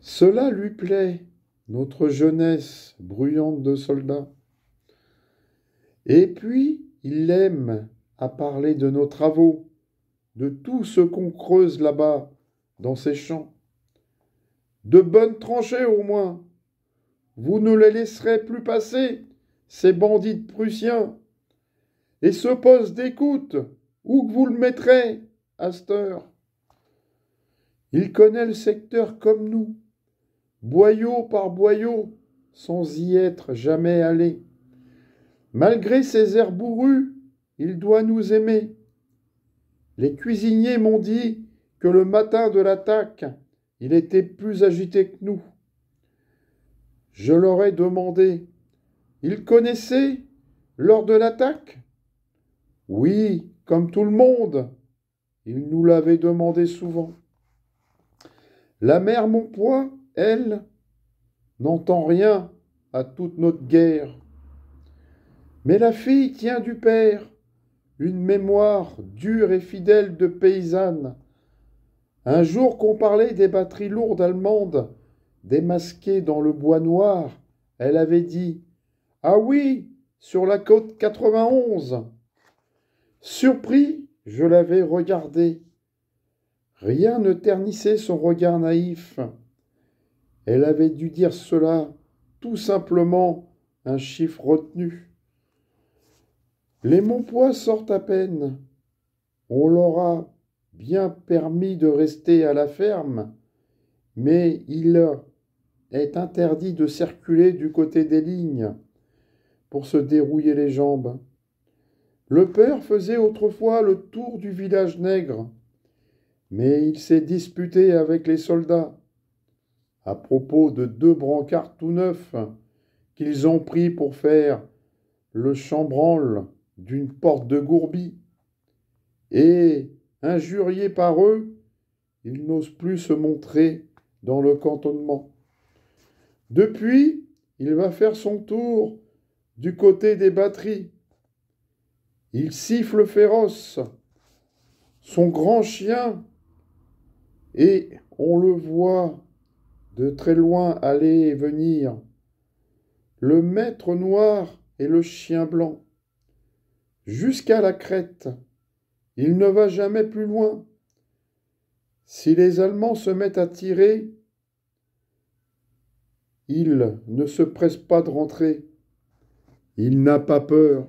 Cela lui plaît, notre jeunesse bruyante de soldats. Et puis, il aime à parler de nos travaux, de tout ce qu'on creuse là-bas, dans ces champs. De bonnes tranchées au moins. Vous ne les laisserez plus passer, ces bandits de Prussiens. Et ce poste d'écoute, où que vous le mettrez, à cette heure. Il connaît le secteur comme nous, boyau par boyau, sans y être jamais allé. Malgré ses airs bourrus, il doit nous aimer. Les cuisiniers m'ont dit que le matin de l'attaque, il était plus agité que nous. Je leur ai demandé, il connaissait lors de l'attaque? Oui, comme tout le monde. Il nous l'avait demandé souvent. La mère Monpoix, elle, n'entend rien à toute notre guerre. Mais la fille tient du père une mémoire dure et fidèle de paysanne. Un jour qu'on parlait des batteries lourdes allemandes, démasquées dans le bois noir, elle avait dit « Ah oui, sur la côte 91 !» Surpris, je l'avais regardée. Rien ne ternissait son regard naïf. Elle avait dû dire cela, tout simplement un chiffre retenu. Les Monpoix sortent à peine. On leur a bien permis de rester à la ferme, mais il est interdit de circuler du côté des lignes pour se dérouiller les jambes. Le père faisait autrefois le tour du village nègre, mais il s'est disputé avec les soldats à propos de 2 brancards tout neufs qu'ils ont pris pour faire le chambranle d'une porte de Gourbis. Et, injurié par eux, il n'ose plus se montrer dans le cantonnement. Depuis, il va faire son tour du côté des batteries. Il siffle féroce, son grand chien, et on le voit de très loin aller et venir. Le maître noir et le chien blanc. Jusqu'à la crête, il ne va jamais plus loin. Si les Allemands se mettent à tirer, il ne se presse pas de rentrer. Il n'a pas peur.